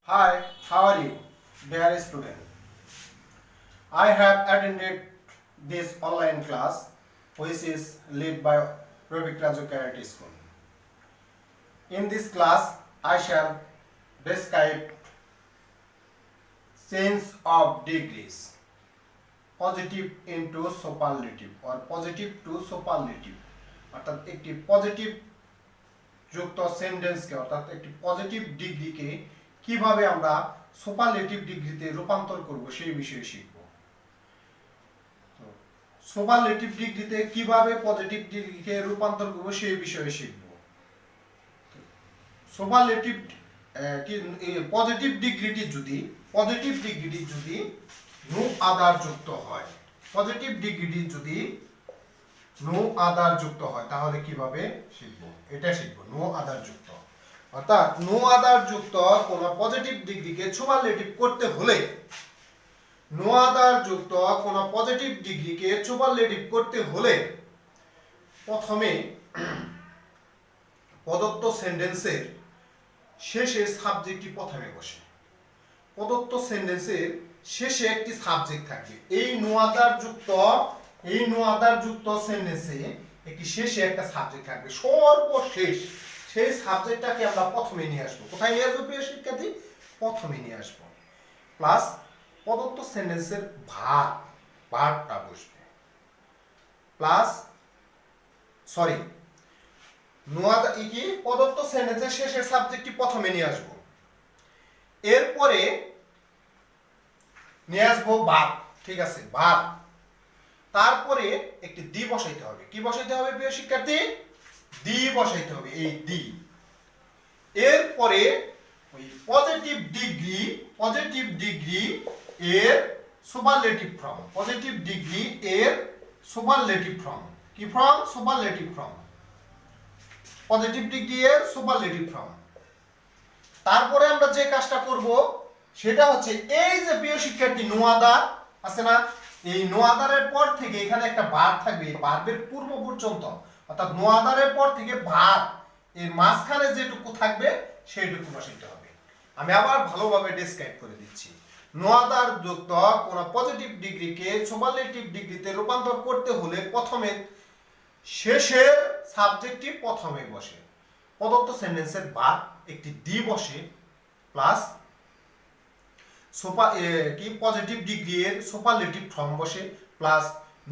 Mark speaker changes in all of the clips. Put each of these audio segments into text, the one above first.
Speaker 1: Hi, how are you, dear student? I have attended this online class which is led by Ravik Raju Karate School. In this class, I shall describe sense of degrees, positive into superlative or positive to superlative. অর্থাৎ একটি positive যুক্ত সেন্টেন্সকে অর্থাৎ একটি positive ডিগ্রিকে কিভাবে আমরা superlative ডিগ্রিতে রূপান্তর করব সেই বিষয়ে শিখব। সুপারলেটিভ ডিগ্রিতে কিভাবে পজিটিভ ডিগ্রিকে রূপান্তর করব সেই বিষয়ে শিখব। সুপারলেটিভ পজিটিভ ডিগ্রিটি যদি নো আদার যুক্ত হয়, পজিটিভ ডিগ্রিটি যদি নো আদার যুক্ত হয় তাহলে কিভাবে শিখব, এটা শিখব। নো আদার যুক্ত অর্থাৎ নো আদার যুক্ত কোন পজিটিভ ডিগ্রিকে সুপারলেটিভ করতে হলে নো আদার যুক্ত কোন পজিটিভ ডিগ্রিকে সুপারলেটিভ করতে হলে প্রথমে প্রদত্ত সেন্টেন্সের শেষে সাবজেক্টটি প্রথমে বসে। প্রদত্ত সেন্টেন্সের শেষে একটি সাবজেক্ট থাকবে। এই নো আদার যুক্ত সেন্টেন্সে একটি শেষে একটা সাবজেক্ট থাকবে। সর্বশেষ সেই সাবজেক্টটাকে আমরা প্রথমে নিয়ে আসবো। কোথায় নিয়ে আসবো প্রিয় শিক্ষার্থী? প্রথমে নিয়ে আসবো। প্লাস প্রদত্ত সেন্টেন্সের ভার্বটা বসবে। প্লাস প্রদত্ত সেন্টেন্সের শেষের সাবজেক্টটি প্রথমে নিয়ে আসবো। এরপরে নিয়ে আসবো ভার্ব। ঠিক আছে, ভার্ব। তারপরে একটি দি বসাইতে হবে। কি বসাইতে হবে প্রিয় শিক্ষার্থী? দি বসাইতে হবে, এই দি। এরপরে ওই পজিটিভ ডিগ্রি এর সুপারলেটিভ ফর্ম, পজিটিভ ডিগ্রি এর সুপারলেটিভ ফর্ম। কি form? Superlative form. Positive degree এর সুপারলেটিভ ফর্ম। তারপরে আমরা যে কাজটা করব সেটা হচ্ছে এই যে প্রিয় শিক্ষার্থী নো আদার আছে না, এই নো আদারের পর থেকে এখানে একটা ভার্ব থাকবে। এই ভার্বের পূর্ব পর্যন্ত অর্থাৎ নো আদারের পর থেকে ভার্ব এর মাঝখানে যেটুকু থাকবে সেইটুকু বসাইতে হবে। আমি আবার ভালোভাবে ডেসক্রাইব করে দিচ্ছি। নো আদার যুক্ত কোন পজিটিভ ডিগ্রিকে সুপারলেটিভ ডিগ্রিতে রূপান্তর করতে হলে প্রথমে শেষের সাবজেক্টটি প্রথমে বসে। প্রদত্ত সেন্টেন্সের ভার্ব একটি দি বসে, প্লাস পজিটিভ ডিগ্রি এর সুপারলেটিভ ফর্ম বসে, প্লাস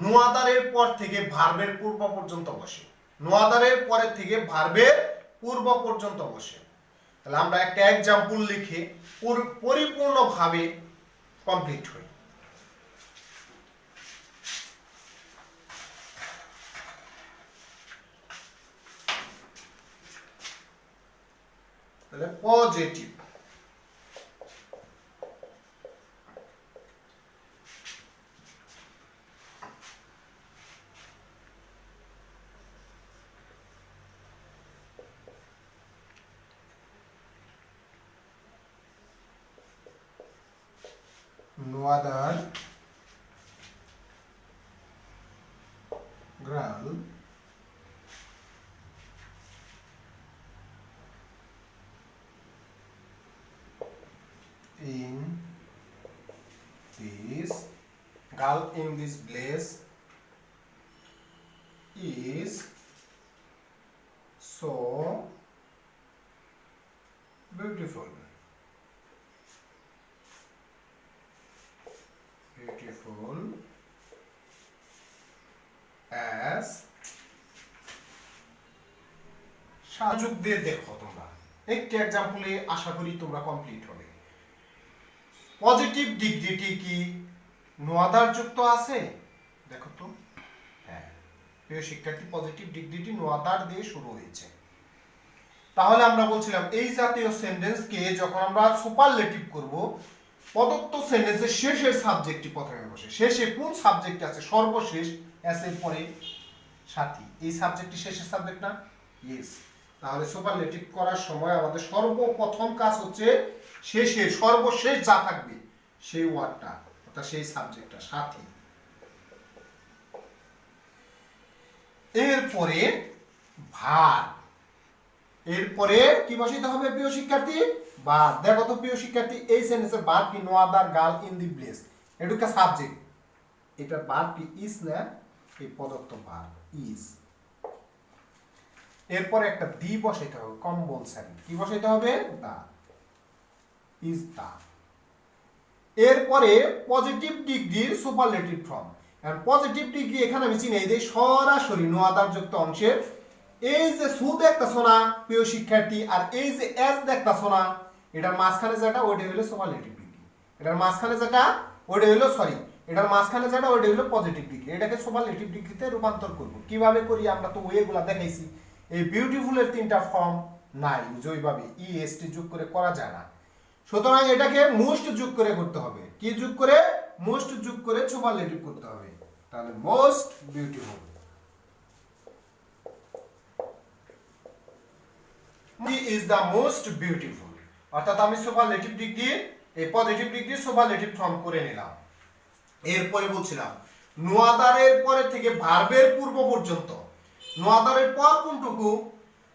Speaker 1: নো আদারের পর থেকে ভার্বের পূর্ব পর্যন্ত বসে। নো আদারের পরে থেকে ভার্বের পূর্ব পর্যন্ত বসে। তাহলে আমরা একটা एग्जांपल লিখে পরিপূর্ণভাবে কমপ্লিট হই। তাহলে positive no other girl in this place is so beautiful as সাযোগ দিয়ে দেখো তোমরা একটি एग्जांपले আশা করি তোমরা কমপ্লিট হবে। পজিটিভ ডিগ্রিটি কি নো আদার যুক্ত আছে? দেখো তো, হ্যাঁ প্রিয় শিক্ষার্থী, পজিটিভ ডিগ্রিটি নো আদার দিয়ে শুরু হয়েছে। তাহলে আমরা বলছিলাম এই জাতীয় সেন্টেন্সকে যখন আমরা সুপারলেটিভ করব প্রদত্ত সেন্টেন্সের শেষের সাবজেক্টটি প্রথমে বসে। শেষে কোন সাবজেক্ট আছে? সর্বশেষ এস এর পরে সাথী। এই সাবজেক্টটি শেষের সাবজেক্ট না? ইয়েস। তাহলে সুপারলেটিভ করার সময় আমাদের সর্বপ্রথম কাজ হচ্ছে শেষে সর্বশেষ যা থাকবে সেই ওয়ার্ডটা অর্থাৎ সেই সাবজেক্টটা সাথী। এরপরে ভার্ব এরপরে কি বসাইতে হবে প্রিয় শিক্ষার্থী? ভার্ব। দেখো তো প্রিয় শিক্ষার্থী, এই সেন্টেন্সের ভার্ব কি? No other girl in the place. এটুকা সাবজেক্ট, এটা ভার্ব কি? ইজ না? এই প্রদত্ত ভার্ব ইজ। এরপরে একটা দি বসাইতে হবে, কম্পালসারি। কি বসাইতে হবে? দা, ইজ দা। এরপরে পজিটিভ ডিগ্রির সুপারলেটিভ ফর্ম। আর পজিটিভ ডিগ্রি এখানে আমি চিনি দেই সরাসরি নো আদার যুক্ত অংশের এই যে সু দেখতাছো না প্রিয় শিক্ষার্থী, আর এই যে এস দেখতাছো না, এটার মাঝখানে যেটা ওইটা হলো সুপারলেটিভ ডিগ্রি। এটার মাঝখানে যেটা ওইটা হলো এটার মাঝখানে যেটা ওইটা হলো পজিটিভ ডিগ্রি। এটাকে সুপারলেটিভ ডিগ্রিতে রূপান্তর করব। কিভাবে করি আমরা তো ওয়েগুলা দেখাইছি। এই বিউটিফুলের তিনটা ফর্ম নাই, ওইভাবে ইএসটি যোগ করে করা যায় না। সুতরাং এটাকে মোস্ট যোগ করে করতে হবে। কি যোগ করে? মোস্ট যোগ করে সুপারলেটিভ করতে হবে। তাহলে most beautiful, he is the most beautiful. অর্থাৎ আমি সুপারলেটিভ ডিগ্রি, এই পজিটিভ ডিগ্রি সুপারলেটিভ ফর্ম করে নিলাম। এরপরে বলছিলাম নো আদারের পরে থেকে ভার্বের পূর্ব পর্যন্ত। নো আদারের পর কোনটুকু?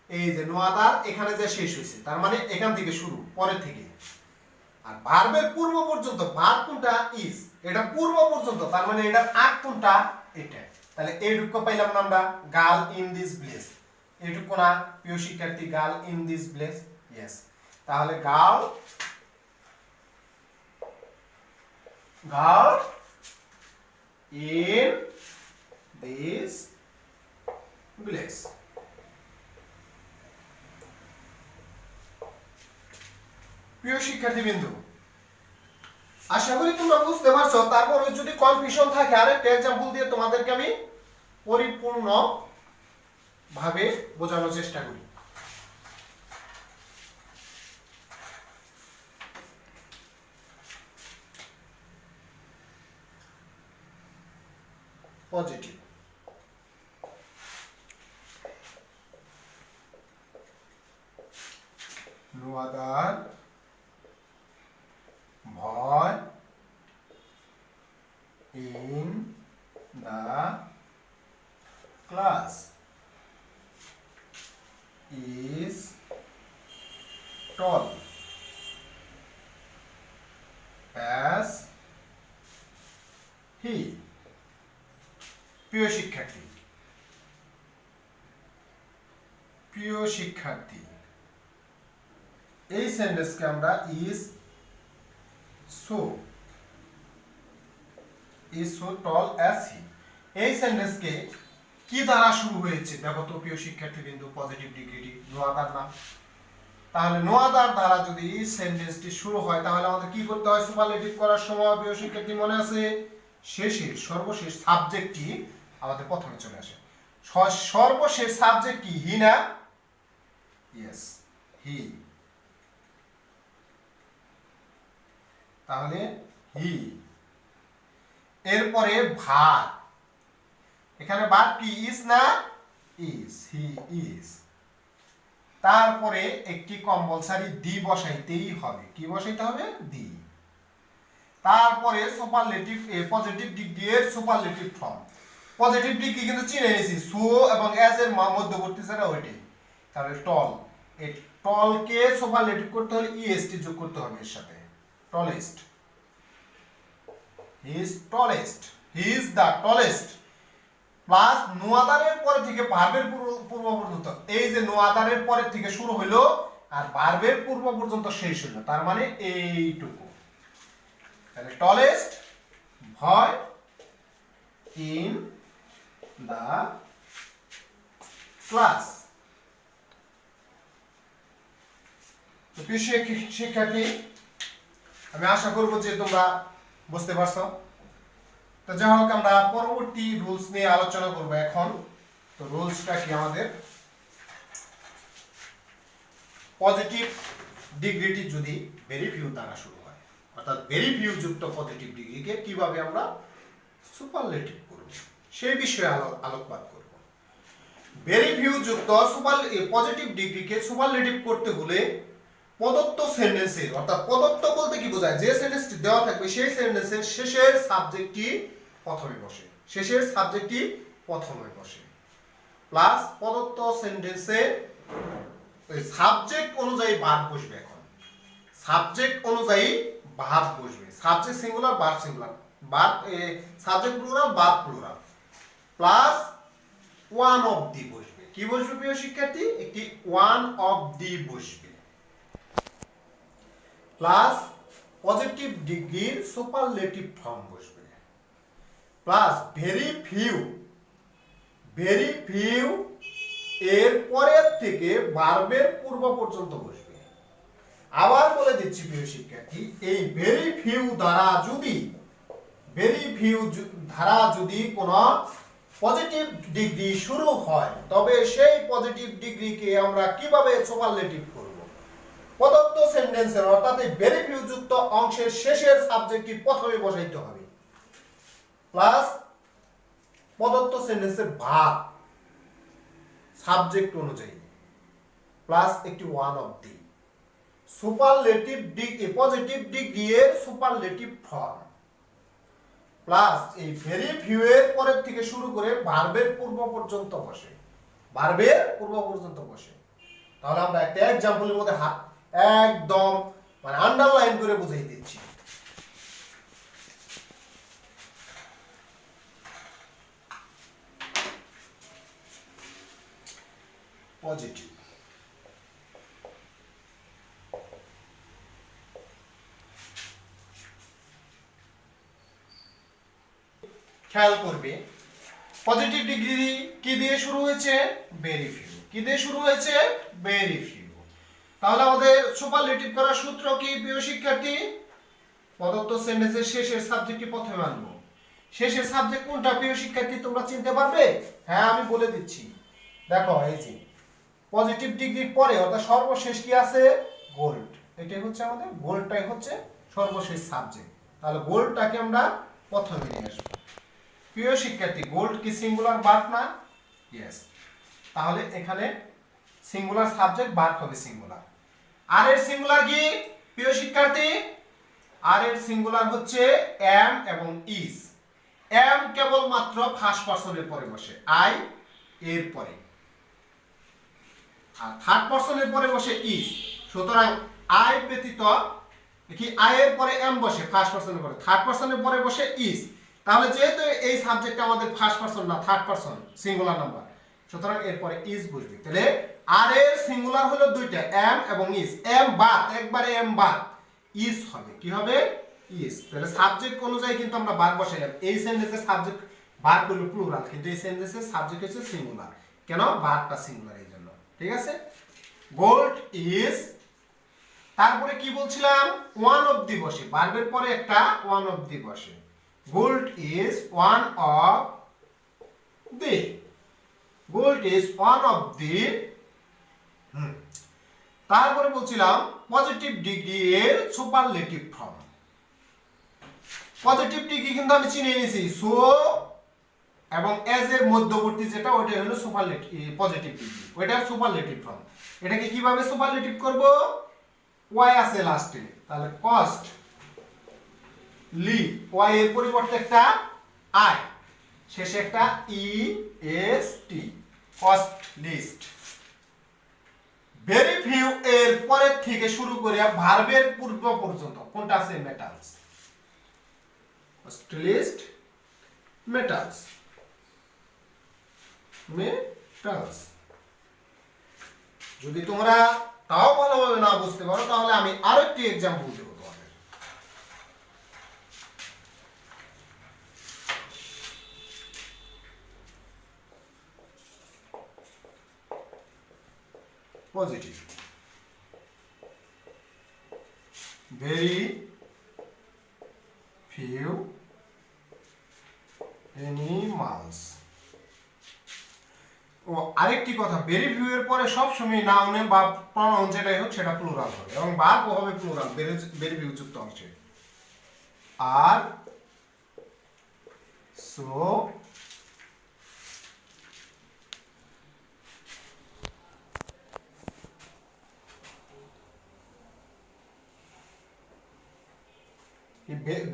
Speaker 1: এই যে নো আদার এখানে যে শেষ হয়েছে, তার মানে এখান থেকে শুরু, পরে থেকে। আর ভার্বের পূর্ব পর্যন্ত, ভার্ব কোনটা? ইজ। এটা পূর্ব পর্যন্ত, তার মানে এটার আগ কোনটা? এটা। তাহলে এইটুকু পাইলাম না আমরা, গার্ল ইন দিস প্লেস। এইটুকু না প্রিয় শিক্ষার্থী? Girl in this place, yes. তাহলে গার্ল in this place. প্রিয় শিক্ষার্থীবৃন্দ, আশা করি তোমরা বুঝতে পারছো। তারপর যদি কনফিউশন থাকে আরেকটা एग्जांपल দিয়ে তোমাদেরকে আমি পরিপূর্ণ ভাবে বোঝানোর চেষ্টা করি। Positive, no other boy in the class is tall as he. প্রিয় শিক্ষার্থী, এই সেন্টেন্সকে আমরা is so tall as he, এই সেন্টেন্সকে কি দ্বারা শুরু হয়েছে? দেখো তো প্রিয় শিক্ষার্থী বিন্দু, পজিটিভ ডিগ্রিটি নো আদার না। তাহলে নো আদার দ্বারা যদি এই সেন্টেন্সটি শুরু হয়, তাহলে আমাদের কি করতে হয়? সুপারলেটিভ করার সময় প্রিয় শিক্ষার্থী মনে আছে, সর্বশেষ সাবজেক্টটি আমাদের প্রথমে চলে আসে। সর্বশেষ সাবজেক্ট কি? হি না? ইয়েস, হি। তাহলে হি। এরপরে ভার্ব, এখানে ভার্ব কি? ইজ না? Is, he is. তারপরে একটি কম্পালসারি দি বসাইতেই হবে। কি বসাইতে হবে? দি। তারপরে সুপারলেটিভ, পজিটিভ ডিগ্রি এর সুপারলেটিভ ফর্ম। পজিটিভ ডিগ্রি কিন্তু চিনে নিয়েছি, সো এবং অ্যাজ এর মধ্যবর্তী যেটা ওইটাই। তাহলে টল, এই টলকে সুপারলেটিভ করতে হলে ইএসটি যোগ করতে হবে এর সাথে। Tallest, he is tallest, he is the tallest. Plus no আদারের পরে থেকে ভার্বের পূর্ব পর্যন্ত, এই যে নো আদারের পরে থেকে শুরু হইলো আর ভার্বের পূর্ব পর্যন্ত শেষ হইলো, তার মানে এইটুকু। তাহলে tallest boy in the class. তো প্রিয় শিক্ষার্থী, আমি আশা করব যে তোমরা বুঝতে পারছো। তো যাই হোক, আমরা পরবর্তী রুলস নিয়ে আলোচনা করব এখন। তো রুলসটা কি? আমাদের পজিটিভ ডিগ্রিটি যদি ভেরি ফিউ দ্বারা শুরু হয়, অর্থাৎ ভেরি ফিউ যুক্ত পজিটিভ ডিগ্রিকে কিভাবে আমরা সুপারলেটিভ করব সেই বিষয়ে আলোকপাত করব। ভেরি ফিউ যুক্ত পজিটিভ ডিগ্রিকে সুপারলেটিভ করতে হলে প্রদত্ত সেন্টেন্সের, অর্থাৎ প্রদত্ত বলতে কি বোঝায়? যে সেন্টেন্সটি দেওয়া থাকবে সেই সেন্টেন্সের শেষের সাবজেক্টটি প্রথমে বসে, শেষের সাবজেক্টটি প্রথমে বসে। প্লাস প্রদত্ত সেন্টেন্সে ওই সাবজেক্ট অনুযায়ী ভার্ব বসবে। এখন সাবজেক্ট অনুযায়ী ভার্ব বসবে। Subject singular, verb singular, verb subject plural, verb plural, plus one of দি বসবে। কি বসবে প্রিয় শিক্ষার্থী? একটি ওয়ান অফ দি বসবে, প্লাস পজিটিভ ডিগ্রির সুপারলেটিভ ফর্ম বসবে, plus very few, very few এর পরের থেকে ভার্বের পূর্ব পর্যন্ত বসবে। আবার বলে দিচ্ছি প্রিয় শিক্ষার্থী, এই ভেরি ফিউ দ্বারা যদি, ভেরি ফিউ ধারা যদি কোনো পজিটিভ ডিগ্রি শুরু হয়, তবে সেই পজিটিভ ডিগ্রিকে আমরা কিভাবে সুপারলেটিভ করব? প্রদত্ত সেন্টেন্সের অর্থাৎ এই ভেরি ফিউ যুক্ত অংশের শেষের সাবজেক্টটি প্রথমে বসাইতে হবে, প্লাস প্রদত্ত সেন্টেন্সের ভার্ব সাবজেক্ট অনুযায়ী, প্লাস একটি one of the superlative degree, positive degree এর সুপারলেটিভ ফর্ম, প্লাস এই ভেরি ফিউ এর পরের থেকে শুরু করে ভার্বের পূর্ব পর্যন্ত বসে, ভার্বের পূর্ব পর্যন্ত বসে। তাহলে আমরা একটা এক্সাম্পলের মধ্যে একদম মানে আন্ডারলাইন করে বুঝিয়ে দিচ্ছি। পজিটিভ, খেয়াল করবে পজিটিভ ডিগ্রি কি দিয়ে শুরু হয়েছে? Very few. কি দিয়ে শুরু হয়েছে? Very few. তাহলে আমাদের সুপারলেটিভ করার সূত্র কি প্রিয় শিক্ষার্থী? প্রদত্ত সেন্টেন্সের শেষের সাবজেক্টটি প্রথমে আনবো। শেষের সাবজেক্ট কোনটা প্রিয় শিক্ষার্থী তোমরা চিনতে পারবে? হ্যাঁ, আমি বলে দিচ্ছি। দেখো এই যে পজিটিভ ডিগ্রির পরে অর্থাৎ সর্বশেষ কি আছে? গোল্ড। এটাই হচ্ছে আমাদের, গোল্ডটাই হচ্ছে সর্বশেষ সাবজেক্ট। তাহলে গোল্ডটাকে আমরা প্রথমে নিয়ে আসবো। প্রিয় শিক্ষার্থী, গোল্ড কি সিঙ্গুলার ভার্ব না? ইয়েস। তাহলে এখানে সিঙ্গুলার সাবজেক্ট, ভার্ব হবে সিঙ্গুলার। আর এর সিঙ্গুলার কি প্রিয় শিক্ষার্থী? আর এর সিঙ্গুলার হচ্ছে এম এবং ইজ। এম কেবলমাত্র ফার্স্ট পারসনের পরে বসে, আই এর পরে, আর থার্ড পারসনের পরে বসে ইজ। সুতরাং আই ব্যতীত কি আই এর পরে এম বসে ফার্স্ট পারসনের পরে, থার্ড পারসনের পরে বসে ইজ। তাহলে যেহেতু এই সাবজেক্ট আমাদের ফার্স্ট পারসন না, থার্ড পারসন সিঙ্গুলার নাম্বার, সুতরাং এরপরে ইজ বসবে। তাহলে আর এর সিঙ্গুলার হলো দুইটা, এম এবং ইজ। এম বাদ, একবারে এম বাদ, ইজ হবে। কি হবে? ইজ। তাহলে সাবজেক্ট অনুযায়ী কিন্তু আমরা ভার্ব বসাইলাম। এই সেন্টেন্সের সাবজেক্ট ভার্ব হলো প্লুরাল, কিন্তু এই সেন্টেন্সের সাবজেক্ট হচ্ছে সিঙ্গুলার। কেন? ভার্বটা সিঙ্গুলার এই জন্য। ঠিক আছে? গোল্ড ইজ, তারপরে কি বলছিলাম? ওয়ান অফ দি বসে, ভার্বের পরে একটা ওয়ান অফ দি বসে। Gold is one of the, gold is one of দি। তারপরে বলছিলাম পজিটিভ ডিগ্রি এর সুপারলেটিভ ফর্ম। পজিটিভ ডিগ্রি কিন্তু আমি চিনে নিয়েছি, সো এবং এজ এর মধ্যবর্তী যেটা, ওইটা হলো সুপারলেটিভ পজিটিভ ডিগ্রি, ওইটা সুপারলেটিভ ফর্ম। এটাকে কিভাবে সুপারলেটিভ করব? ওয়াই আছে লাস্টে, তাহলে কস্ট লি, ওয়াই এর পরিবর্তে একটা আই, শেষে একটা E S T, costliest. Very few এর পরের থেকে শুরু করে ভার্বের পূর্ব পর্যন্ত কোনটা আছে? Metals, costliest, metals, metals. যদি তোমরা তাও ভালোভাবে না বুঝতে পারো, তাহলে আমি আরেকটি এক্সাম্পল দেবো তোমাদের। Positive, very few animals. ও আরেকটি কথা, ভেরি ফিউ এর পরে সবসময় নাউনে বা প্রনাউন যেটাই হোক সেটা প্লুরাল হবে, এবং ভার্ব হবে প্লুরাল ভেরি ফিউ যুক্ত অংশে। আর so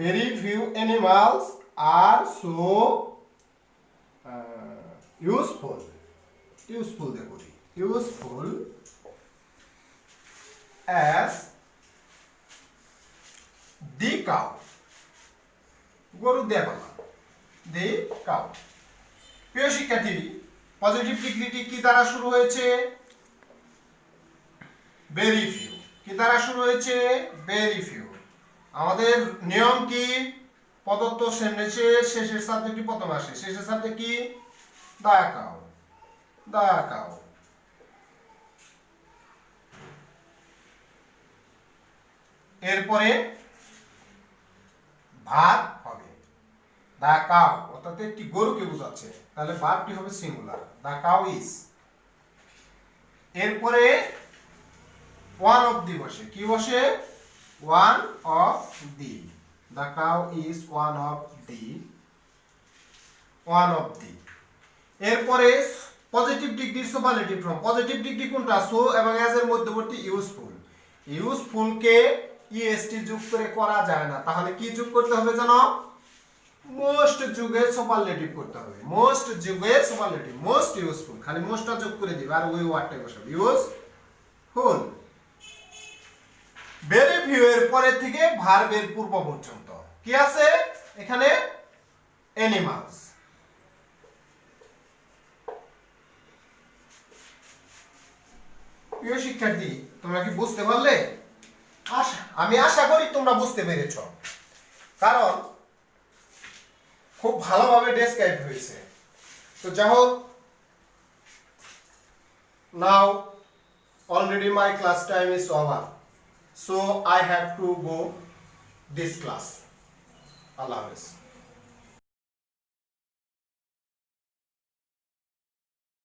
Speaker 1: very few animals are so useful, useful দেখো, useful as the cow, গরু দিয়ে বললাম the cow। প্রিয় শিক্ষার্থী, পজিটিভ ডিগ্রিটি কি দ্বারা শুরু হয়েছে? Very few. কি দ্বারা শুরু হয়েছে? Very few. আমাদের নিয়ম কি? প্রদত্ত সেন্টেন্সের শেষের সাবজেক্টটি প্রথম আসে। শেষের সাবজেক্ট কি? The cow, the cow. এরপরে ভার্ব হবে দা কাউ, অর্থাৎ একটি গরুকে বোঝাচ্ছে, তাহলে ভার্বটি হবে সিঙ্গুলার, দা কাউ ইজ। এরপরে ওয়ান অফ দি বসে। কি বসে? One of the, the cow is one of the, one of the. এরপরে পজিটিভ ডিগ্রির সুপারলেটিভ ফর্ম। পজিটিভ ডিগ্রি কোনটা? সো এবং অ্যাজ এর মধ্যবর্তী ইউজফুল। ইউজফুলকে ইএসটি যোগ করে করা যায় না, তাহলে কি যোগ করতে হবে জানো? মোস্ট যুগের সুপারলেটিভ করতে হবে। মোস্ট যুগের সুপারলেটিভ, মোস্ট ইউজফুল, খালি মোস্টটা যোগ করে দিবে আর ওই ওয়ার্ডটাই বসাবে, ইউজফুল। ভেরি ফিউ এর পরে থেকে ভার্বের পূর্ব পর্যন্ত কি আছে এখানে? অ্যানিমালস। প্রিয় শিক্ষার্থী, তোমরা কি বুঝতে পারলে? আমি আশা করি তোমরা বুঝতে পেরেছ, কারণ খুব ভালোভাবে ডেসক্রাইব হয়েছে। তো যাই হোক, now already my class time is over, so I have to go this class. আল্লাহ হাফেজ।